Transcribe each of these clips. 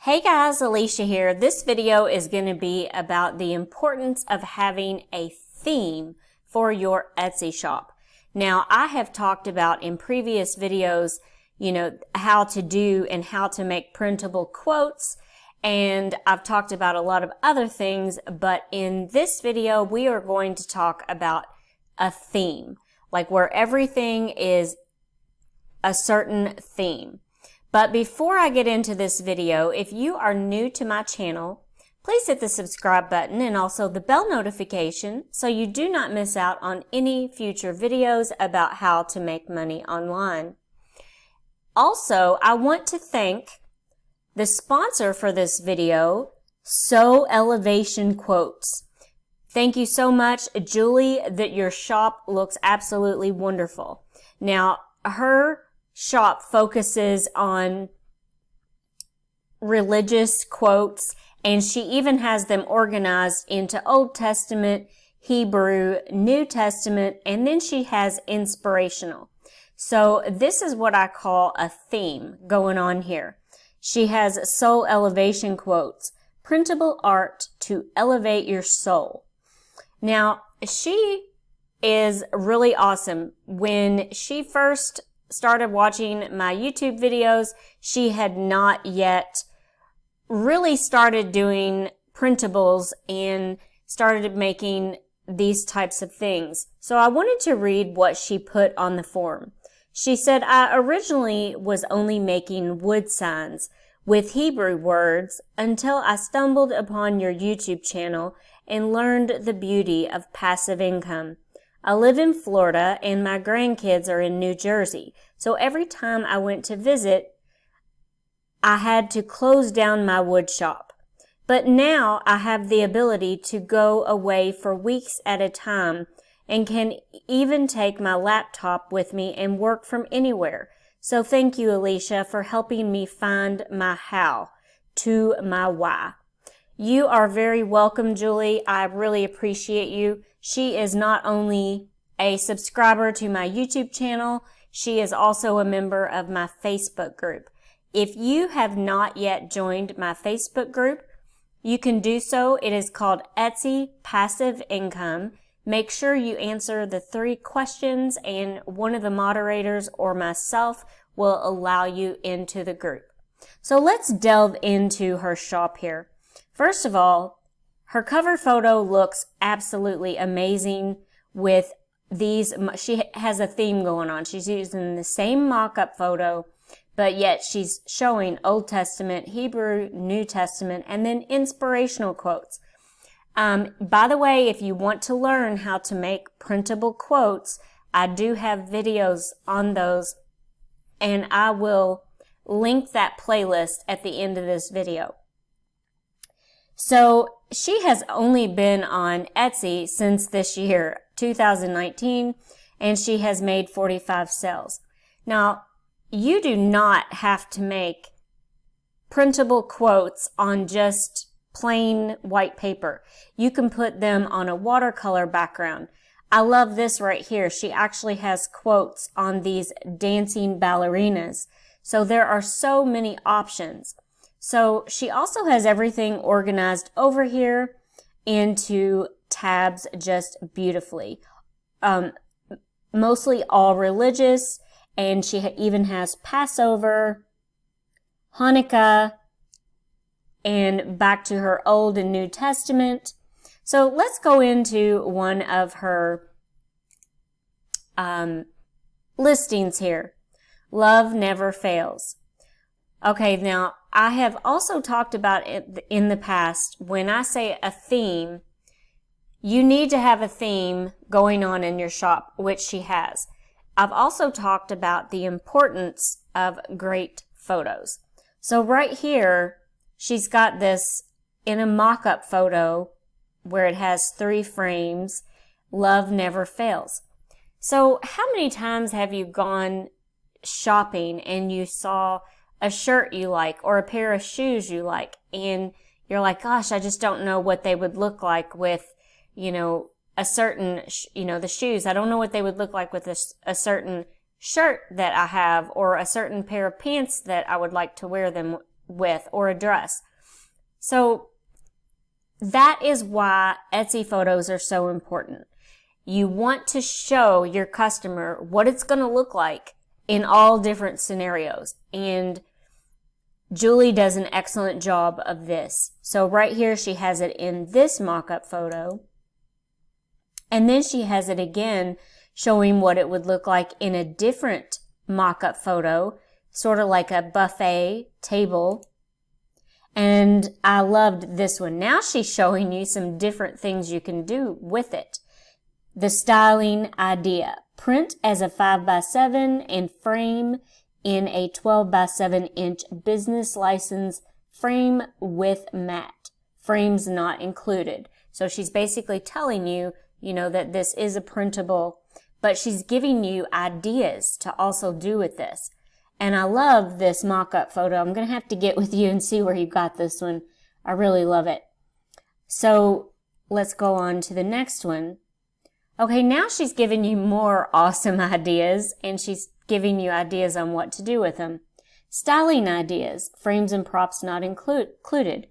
Hey guys, Alicia here. This video is going to be about the importance of having a theme for your Etsy shop. Now, I have talked about in previous videos, how to do and how to make printable quotes, and I've talked about a lot of other things, but in this video, we are going to talk about a theme, like where everything is a certain theme. But before I get into this video, if you are new to my channel, please hit the subscribe button and also the bell notification so you do not miss out on any future videos about how to make money online. Also, I want to thank the sponsor for this video, Sew Elevation Quotes. Thank you so much, Julie, that your shop looks absolutely wonderful. Now, her shop focuses on religious quotes, and she even has them organized into Old Testament, Hebrew, New Testament, and then she has inspirational. So this is what I call a theme going on here. She has soul elevation quotes, printable art to elevate your soul. Now, she is really awesome. When she first started watching my YouTube videos, she had not yet really started doing printables and started making these types of things. So I wanted to read what she put on the forum. She said, I originally was only making wood signs with Hebrew words until I stumbled upon your YouTube channel and learned the beauty of passive income. I live in Florida and my grandkids are in New Jersey, so every time I went to visit, I had to close down my wood shop. But now I have the ability to go away for weeks at a time and can even take my laptop with me and work from anywhere. So thank you, Alicia, for helping me find my how to my why. You are very welcome, Julie. I really appreciate you. She is not only a subscriber to my YouTube channel, she is also a member of my Facebook group. If you have not yet joined my Facebook group, you can do so. It is called Etsy Passive Income. Make sure you answer the 3 questions and one of the moderators or myself will allow you into the group. So let's delve into her shop here. First of all, her cover photo looks absolutely amazing with these. She has a theme going on. She's using the same mock-up photo, but yet she's showing Old Testament, Hebrew, New Testament, and then inspirational quotes. By the way, if you want to learn how to make printable quotes, I do have videos on those, and I will link that playlist at the end of this video. So she has only been on Etsy since this year, 2019, and she has made 45 sales. Now, you do not have to make printable quotes on just plain white paper. You can put them on a watercolor background. I love this right here. She actually has quotes on these dancing ballerinas. So there are so many options. So she also has everything organized over here into tabs just beautifully. Mostly all religious, and she even has Passover, Hanukkah, and back to her Old and New Testament. So let's go into one of her listings here. Love never fails. Okay, now I have also talked about it in the past. When I say a theme, you need to have a theme going on in your shop, which she has. I've also talked about the importance of great photos. So right here, she's got this in a mock-up photo where it has 3 frames. Love never fails. So how many times have you gone shopping and you saw a shirt you like or a pair of shoes you like, and you're like, gosh, I just don't know what they would look like with, a certain, the shoes. I don't know what they would look like with a certain shirt that I have or a certain pair of pants that I would like to wear them with, or a dress. So that is why Etsy photos are so important. You want to show your customer what it's going to look like in all different scenarios. And Julie does an excellent job of this. So right here, she has it in this mock-up photo. And then she has it again showing what it would look like in a different mock-up photo, sort of like a buffet table. And I loved this one. Now she's showing you some different things you can do with it. The styling idea. Print as a 5x7 and frame in a 12x7 inch business license frame with mat. Frames not included. So she's basically telling you, that this is a printable, but she's giving you ideas to also do with this. And I love this mock-up photo. I'm going to have to get with you and see where you got this one. I really love it. So let's go on to the next one. Okay, now she's giving you more awesome ideas, and she's giving you ideas on what to do with them. Styling ideas, frames and props not included.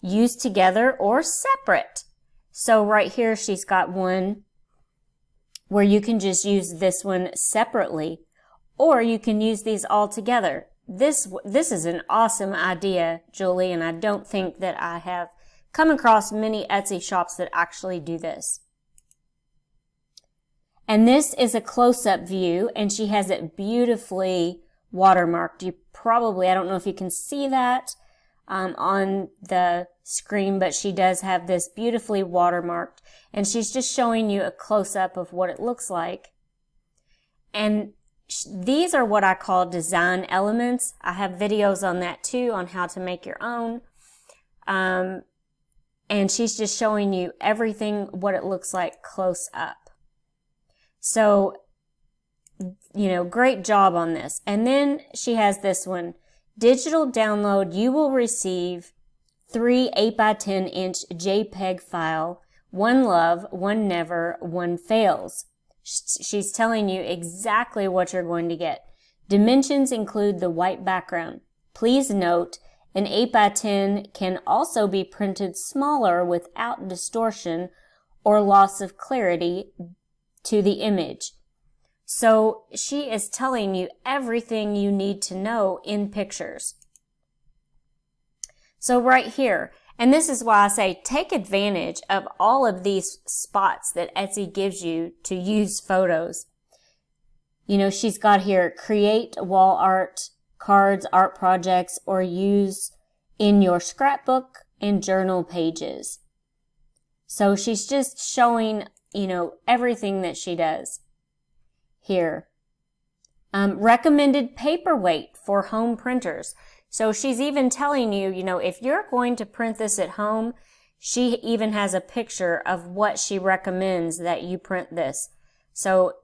Use together or separate. So right here, she's got one where you can just use this one separately, or you can use these all together. This is an awesome idea, Julie, and I don't think that I have come across many Etsy shops that actually do this. And this is a close-up view, and she has it beautifully watermarked. I don't know if you can see that on the screen, but she does have this beautifully watermarked, and she's just showing you a close-up of what it looks like. And these are what I call design elements. I have videos on that too, on how to make your own. And she's just showing you everything, what it looks like close up. So, great job on this. And then she has this one. Digital download, you will receive 3 8x10 inch JPEG file, one love, one never, one fails. She's telling you exactly what you're going to get. Dimensions include the white background. Please note, an 8x10 can also be printed smaller without distortion or loss of clarity to the image. So she is telling you everything you need to know in pictures. So right here, and this is why I say take advantage of all of these spots that Etsy gives you to use photos. She's got here, create wall art, cards, art projects, or use in your scrapbook and journal pages. So she's just showing, everything that she does here. Recommended paperweight for home printers. So she's even telling you, if you're going to print this at home, she even has a picture of what she recommends that you print this. So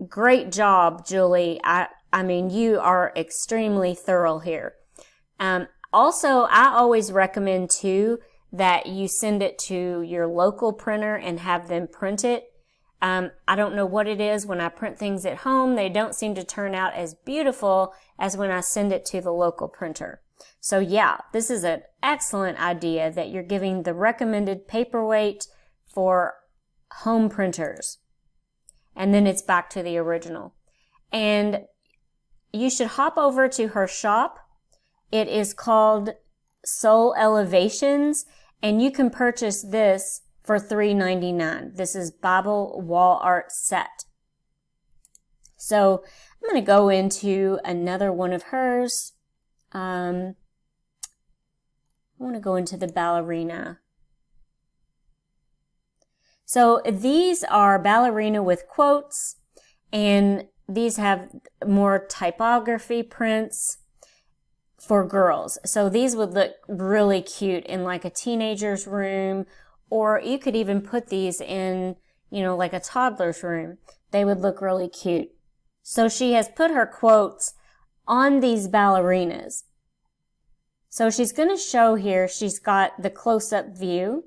great job, Julie. I mean, you are extremely thorough here. Also, I always recommend too that you send it to your local printer and have them print it. I don't know what it is. When I print things at home, they don't seem to turn out as beautiful as when I send it to the local printer. So yeah, this is an excellent idea that you're giving the recommended paperweight for home printers. And then it's back to the original. And you should hop over to her shop. It is called Soul Elevations, and you can purchase this for $3.99. This is Bible Wall Art Set. So I'm going to go into another one of hers. I want to go into the ballerina. So these are ballerina with quotes, and these have more typography prints for girls. So these would look really cute in like a teenager's room, or you could even put these in, like a toddler's room. They would look really cute. So she has put her quotes on these ballerinas. So she's going to show here, she's got the close-up view.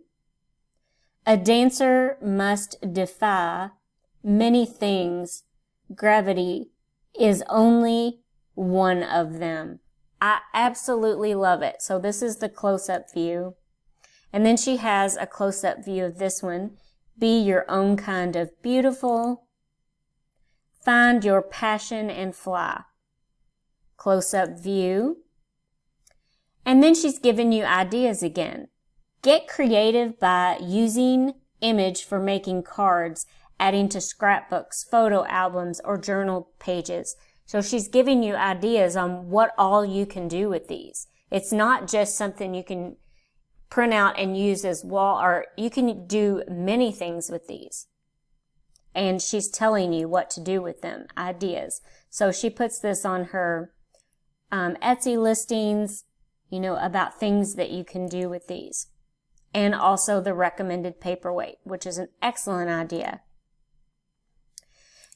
A dancer must defy many things. Gravity is only one of them. I absolutely love it. So this is the close-up view. And then she has a close-up view of this one. Be your own kind of beautiful. Find your passion and fly. Close-up view. And then she's given you ideas again. Get creative by using image for making cards, adding to scrapbooks, photo albums, or journal pages. So she's giving you ideas on what all you can do with these. It's not just something you can print out and use as wall art. You can do many things with these. And she's telling you what to do with them, ideas. So she puts this on her Etsy listings, you know, about things that you can do with these. And also the recommended paperweight, which is an excellent idea.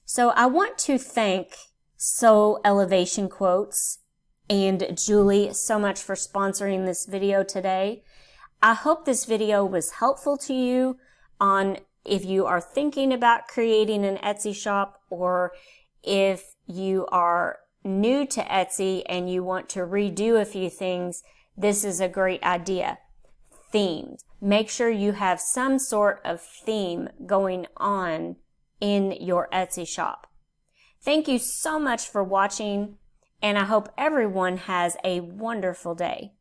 So I want to thank Soul Elevation Quotes and Julie so much for sponsoring this video today. I hope this video was helpful to you on if you are thinking about creating an Etsy shop, or if you are new to Etsy and you want to redo a few things. This is a great idea. Themed. Make sure you have some sort of theme going on in your Etsy shop. Thank you so much for watching, and I hope everyone has a wonderful day.